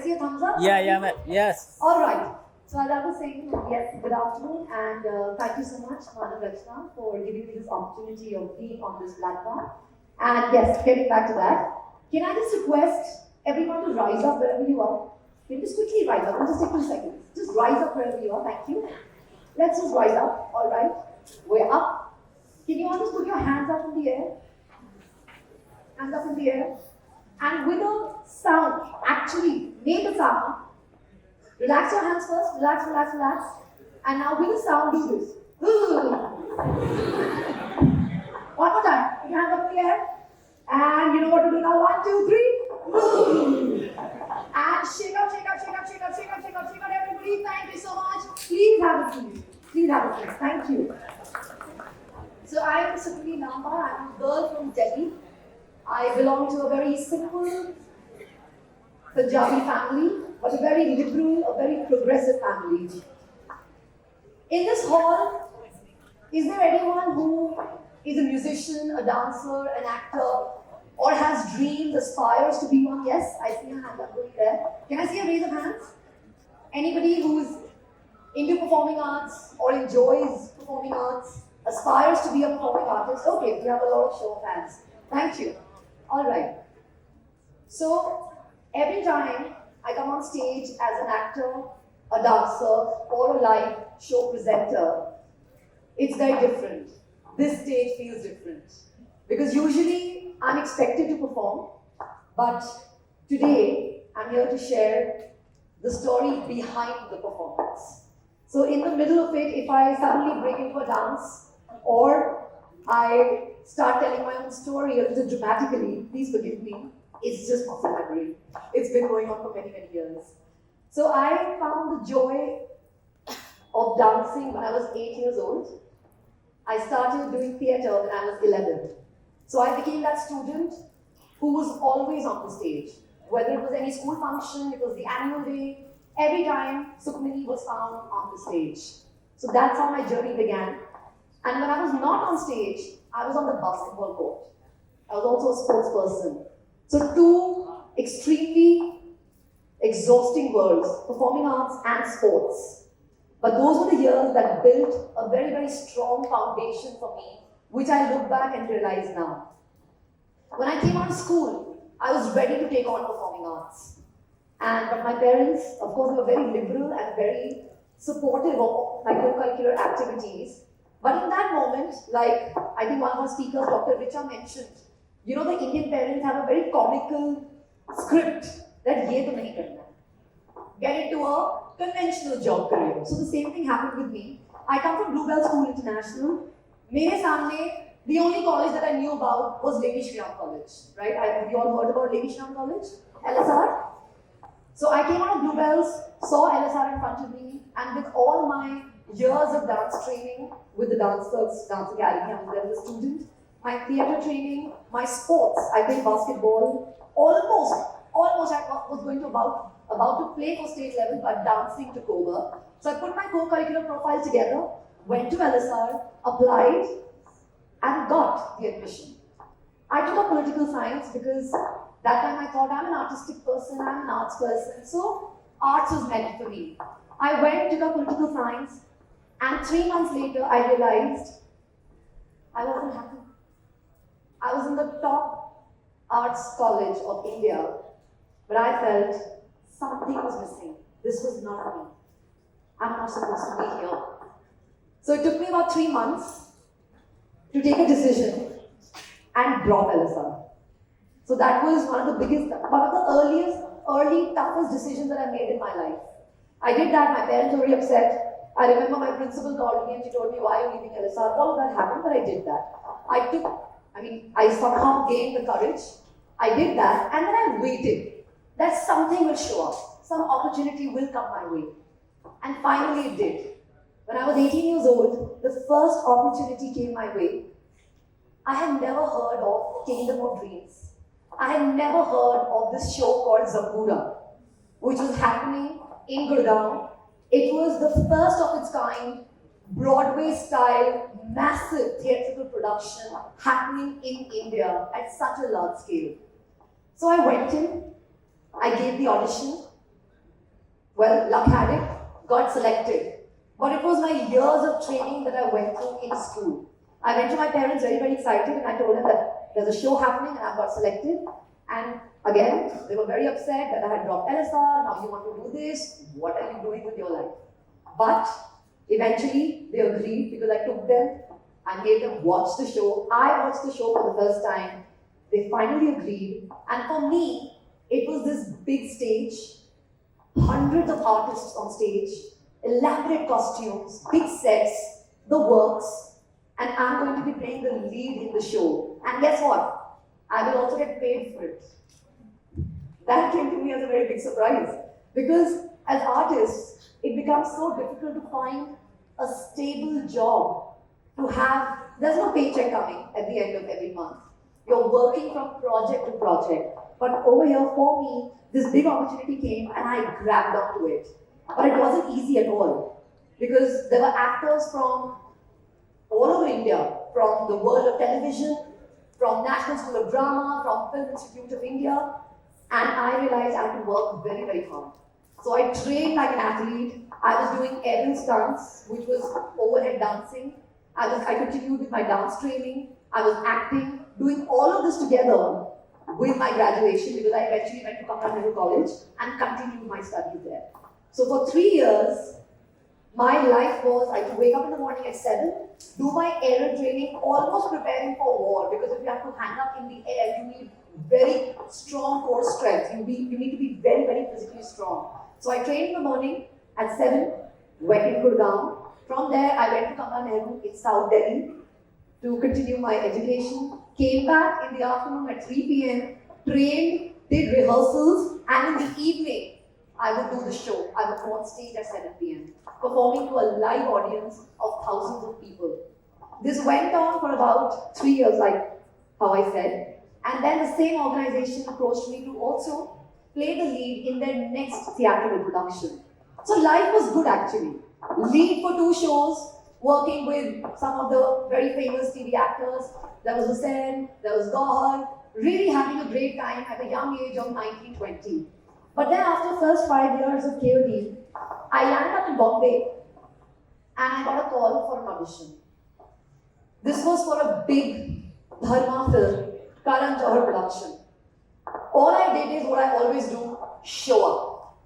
see a thumbs up? Yes. All right. So as I was saying, yes, good afternoon, and thank you so much, Madam Rachna, for giving me this opportunity of being on this platform. And yes, getting back to that, can I just request everyone to rise up wherever you are? Can you just quickly rise up? It'll just take 2 seconds. Just rise up wherever you are. Thank you. Let's just rise up. All right. We're up. Can you all just put your hands up in the air? Hands up in the air. And with a sound, actually make a sound. Relax your hands first. Relax, relax, relax. And now with a sound, do this. One more time. Put your hands up in the air. And you know what to do now. 1, 2, 3. And shake up, shake up, shake up, shake up, shake up, shake up, shake up, everybody. Thank you so much. Please have a seat. Please have a seat. Thank you. So I am Sukhmani Lamba. I'm a girl from Delhi. I belong to a very simple Punjabi family, but a very liberal, a very progressive family. In this hall, is there anyone who is a musician, a dancer, an actor, or has dreams, aspires to be one? Yes, I see a hand up going there. Can I see a raise of hands? Anybody who's into performing arts or enjoys performing arts, aspires to be a performing artist? Okay, we have a lot of show of hands. Thank you. All right. So, every time I come on stage as an actor, a dancer, or a live show presenter, it's very different. This stage feels different. Because usually I'm expected to perform, but today I'm here to share the story behind the performance. So in the middle of it, if I suddenly break into a dance, or I start telling my own story a little dramatically, please forgive me. It's just muscle memory. It's been going on for many, many years. So I found the joy of dancing when I was 8 years old. I started doing theatre when I was 11. So I became that student who was always on the stage. Whether it was any school function, it was the annual day, every time Sukhmani was found on the stage. So that's how my journey began. And when I was not on stage, I was on the basketball court. I was also a sports person. So 2 extremely exhausting worlds, performing arts and sports. But those were the years that built a very, very strong foundation for me, which I look back and realize now. When I came out of school, I was ready to take on performing arts. But my parents, of course, were very liberal and very supportive of my co-curricular activities. But in that moment, like I think one of our speakers, Dr. Richa, mentioned, you know, the Indian parents have a very comical script that ye to nahi karna. Get into a conventional job career. So the same thing happened with me. I come from Bluebell School International. Mere samne, the only college that I knew about was Lady Shri Ram College, right? Have you all heard about Lady Shri Ram College? LSR? So I came out of Bluebells, saw LSR in front of me, and with all my years of dance training with the Dance Academy, I was there as a student, my theatre training, my sports, I played basketball, almost I was going to about to play for state level, but dancing took over. So I put my co-curricular profile together, went to LSR, applied, and got the admission. I took up political science because that time I thought I'm an artistic person, I'm an arts person, so arts was meant for me. I went, took up political science, and 3 months later I realized I wasn't happy. I was in the top arts college of India, but I felt something was missing. This was not me. I'm not supposed to be here. So it took me about 3 months to take a decision and drop LSR. So that was one of the early, toughest decisions that I made in my life. I did that, my parents were very upset. I remember my principal called me and she told me, why are you leaving LSR? All of that happened, but I did that. I somehow gained the courage. I did that, and then I waited that something will show up. Some opportunity will come my way. And finally it did. When I was 18 years old, the first opportunity came my way. I had never heard of Kingdom of Dreams. I had never heard of this show called Zangoora, which was happening in Gurgaon. It was the first of its kind, Broadway-style, massive theatrical production happening in India at such a large scale. So I went in, I gave the audition, Well, luck had it, got selected. But it was my years of training that I went through in school. I went to my parents very, very excited, and I told them that there's a show happening and I got selected. And again, they were very upset that I had dropped LSR, now you want to do this, what are you doing with your life? But eventually, they agreed because I took them and made them watch the show. I watched the show for the first time. They finally agreed. And for me, it was this big stage, hundreds of artists on stage, elaborate costumes, big sets, the works, and I'm going to be playing the lead in the show. And guess what? I will also get paid for it. That came to me as a very big surprise. Because as artists, it becomes so difficult to find a stable job, to have, there's no paycheck coming at the end of every month. You're working from project to project. But over here, for me, this big opportunity came and I grabbed onto it. But it wasn't easy at all. Because there were actors from all over India, from the world of television, from National School of Drama, from Film Institute of India, and I realized I had to work very, very hard. So I trained like an athlete. I was doing aerial stunts, which was overhead dancing. I continued with my dance training. I was acting, doing all of this together with my graduation, because I eventually went to Kamala College and continued my studies there. So for 3 years, my life was, I would wake up in the morning at 7, do my aerial training, almost preparing for war, because if you have to hang up in the air, you need very strong core strength. You need to be very, very physically strong. So I trained in the morning at 7, went in Gurgaon. From there, I went to Kamala Nehru in South Delhi to continue my education. Came back in the afternoon at 3 p.m., trained, did rehearsals, and in the evening, I would do the show. I would go on stage at 7 p.m., performing to a live audience of thousands of people. This went on for about 3 years, like how I said. And then the same organization approached me to also play the lead in their next theatrical production. So life was good actually. Lead for 2 shows, working with some of the very famous TV actors. There was Hussain, there was Gauhar, really having a great time at a young age of 19, 20. But then after the first 5 years of KOD, I landed up in Bombay and I got a call for an audition. This was for a big Dharma film, Karan Johar production. All I did is what I always do, show up.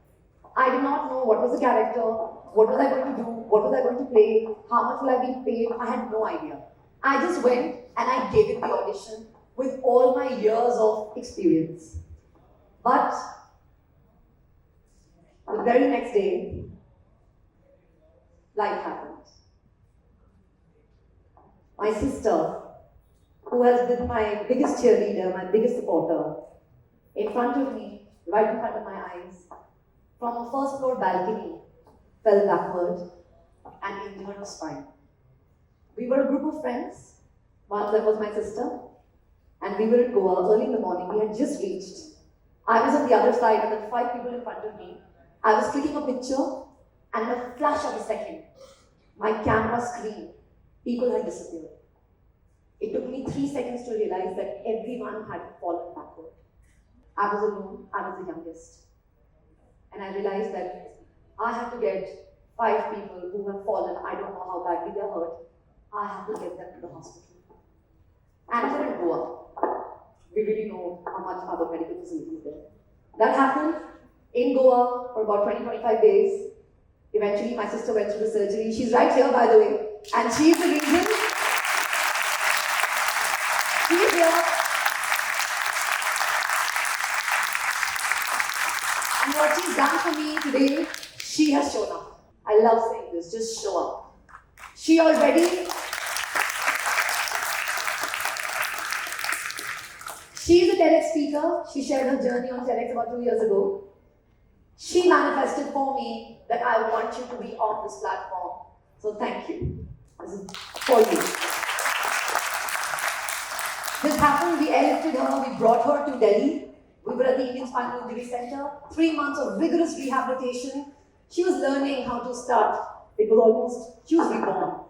I did not know what was the character, what was I going to do, what was I going to play, how much will I be paid, I had no idea. I just went and I gave it the audition with all my years of experience. But the very next day, life happened. My sister, who has been my biggest cheerleader, my biggest supporter, in front of me, right in front of my eyes, from a first floor balcony, fell backward and injured her spine. We were a group of friends. One of them was my sister, and we were in Goa early in the morning. We had just reached. I was on the other side, and there were 5 people in front of me. I was clicking a picture, and in a flash of a second, my camera screen, people had disappeared. It took me 3 seconds to realize that everyone had fallen backward. I was alone, I was the youngest. And I realized that I have to get 5 people who have fallen, I don't know how badly they're hurt, I have to get them to the hospital. And we're in Goa. We really know how much other medical facilities there. That happened in Goa for about 20-25 days. Eventually, my sister went through the surgery. She's right here, by the way, and she's the reason. She's here. And what she's done for me today, she has shown up. I love saying this, just show up. She already, she's a TEDx speaker. She shared her journey on TEDx about 2 years ago. She manifested for me that I want you to be on this platform. So thank you. This is for you. This happened, we airlifted her, we brought her to Delhi. We were at the Indian Spinal Injury Center. 3 months of rigorous rehabilitation. She was learning how to start. It was almost, she was reborn.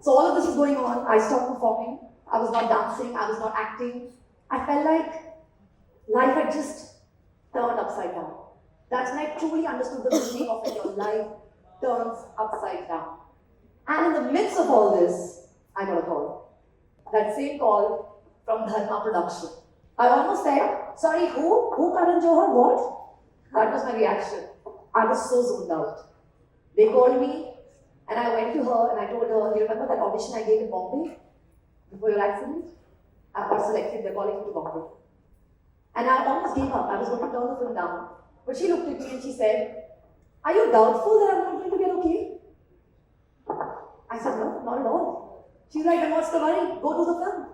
So all of this was going on. I stopped performing. I was not dancing, I was not acting. I felt like life had just turned upside down. That's when I truly understood the meaning of when your life turns upside down. And in the midst of all this, I got a call. That same call from Dharma Production. I almost said, sorry, who Karan Johar, what? That was my reaction. I was so zoned out. They called me and I went to her and I told her, you remember that audition I gave in Bombay before your accident? I got selected, they're calling me to Bombay. And I almost gave up. I was going to turn the film down. But she looked at me and she said, are you doubtful that I'm not going to get okay? I said, no, not at all. She's like, then what's the worry? Go do the film.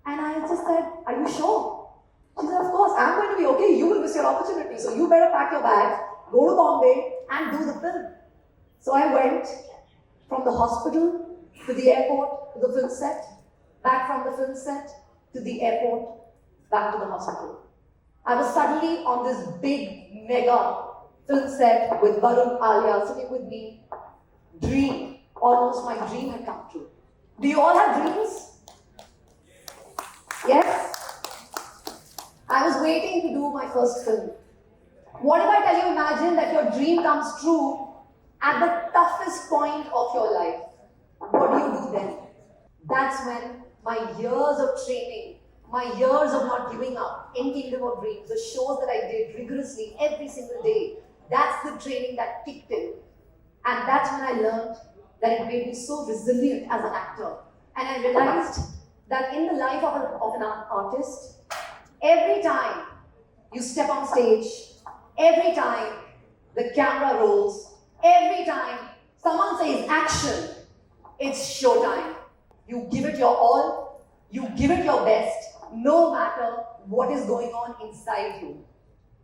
And I just said, are you sure? She said, of course, I'm going to be okay. You will miss your opportunity. So you better pack your bags, go to Bombay and do the film. So I went from the hospital to the airport to the film set, back from the film set to the airport, back to the hospital. I was suddenly on this big, mega film set with Varun, Alia sitting with me. Dream. Almost my dream had come true. Do you all have dreams? Yes? I was waiting to do my first film. What if I tell you, imagine that your dream comes true at the toughest point of your life? What do you do then? That's when my years of training, my years of not giving up in Kingdom of Dreams, the shows that I did rigorously every single day, that's the training that kicked in. And that's when I learned that it made me so resilient as an actor. And I realized that in the life of an artist, every time you step on stage, every time the camera rolls, every time someone says action, it's showtime. You give it your all, you give it your best, no matter what is going on inside you.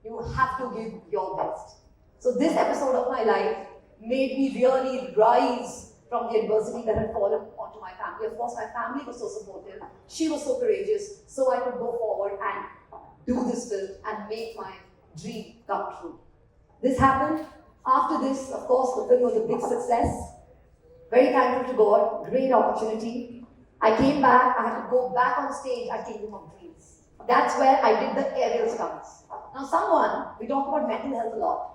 You have to give your best. So this episode of my life made me really rise from the adversity that had fallen onto my family. Of course, my family was so supportive. She was so courageous, so I could go forward and do this film and make my dream come true. This happened. After this, of course, the film was a big success. Very thankful to God, great opportunity. I came back, I had to go back on stage at Kingdom of Dreams. That's where I did the aerial stunts. Now we talk about mental health a lot.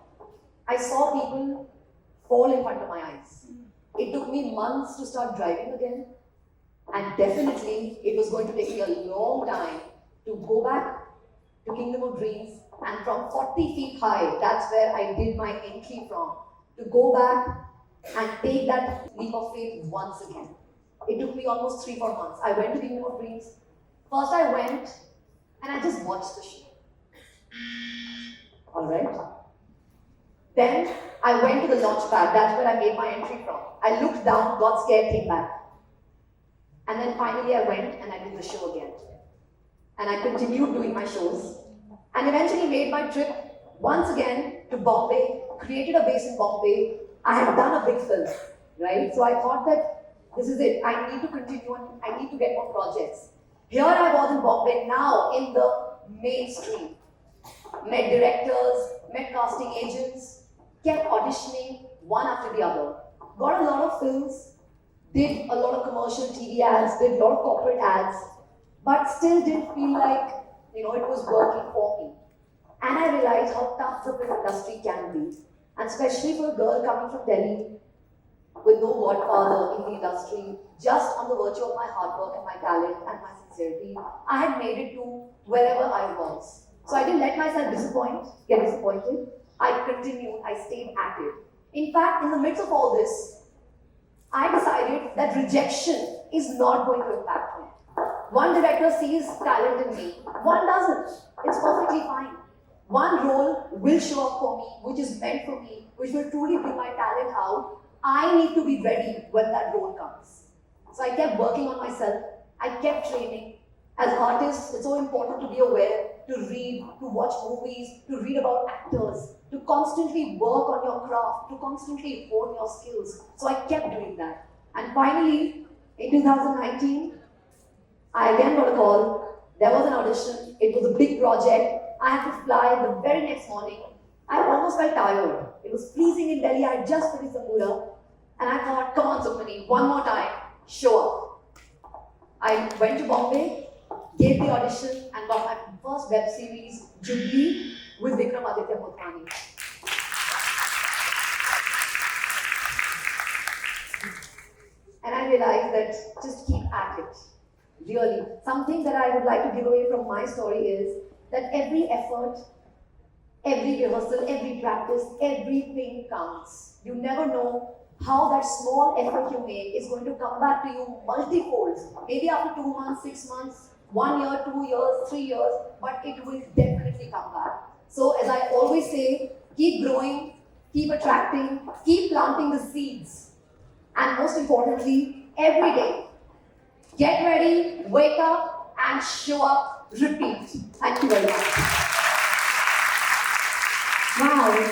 I saw people fall in front of my eyes. It took me months to start driving again. And definitely, it was going to take me a long time to go back to Kingdom of Dreams. And from 40 feet high, that's where I did my entry from. To go back and take that leap of faith once again. It took me almost 3-4 months. I went to Kingdom of Dreams. First I went and I just watched the show. Alright? Then I went to the launch pad. That's where I made my entry from. I looked down, got scared, came back. And then finally I went and I did the show again. And I continued doing my shows. And eventually made my trip once again to Bombay, created a base in Bombay. I had done a big film, right? So I thought that this is it. I need to continue and I need to get more projects. Here I was in Bombay, now in the mainstream. Met directors, met casting agents, kept auditioning one after the other. Got a lot of films, did a lot of commercial TV ads, did a lot of corporate ads, but still didn't feel like, it was working for me. And I realized how tough the film industry can be. And especially for a girl coming from Delhi with no godfather in the industry, just on the virtue of my hard work and my talent and my sincerity, I had made it to wherever I was. So I didn't let myself get disappointed. I continued, I stayed at it. In fact, in the midst of all this, I decided that rejection is not going to impact me. One director sees talent in me, one doesn't. It's perfectly fine. One role will show up for me, which is meant for me, which will truly bring my talent out. I need to be ready when that role comes. So I kept working on myself. I kept training. As artists, it's so important to be aware, to read, to watch movies, to read about actors, to constantly work on your craft, to constantly hone your skills. So I kept doing that. And finally, in 2019, I again got a call. There was an audition. It was a big project. I had to fly the very next morning. I almost felt tired. It was freezing in Delhi. I had just finished Zangoora. And I thought, come on, Sukhmani, one more time, show up. I went to Bombay, gave the audition, and got my first web series, Gypsy with Sukhmani. And I realized that just keep at it. Really. Something that I would like to give away from my story is that every effort, every rehearsal, every practice, everything counts. You never know how that small effort you make is going to come back to you multifold. Maybe after 2 months, 6 months, 1 year, 2 years, 3 years, but it will definitely come back. So as I always say, keep growing, keep attracting, keep planting the seeds. And most importantly, every day, get ready, wake up, and show up, repeat. Thank you very much. Wow.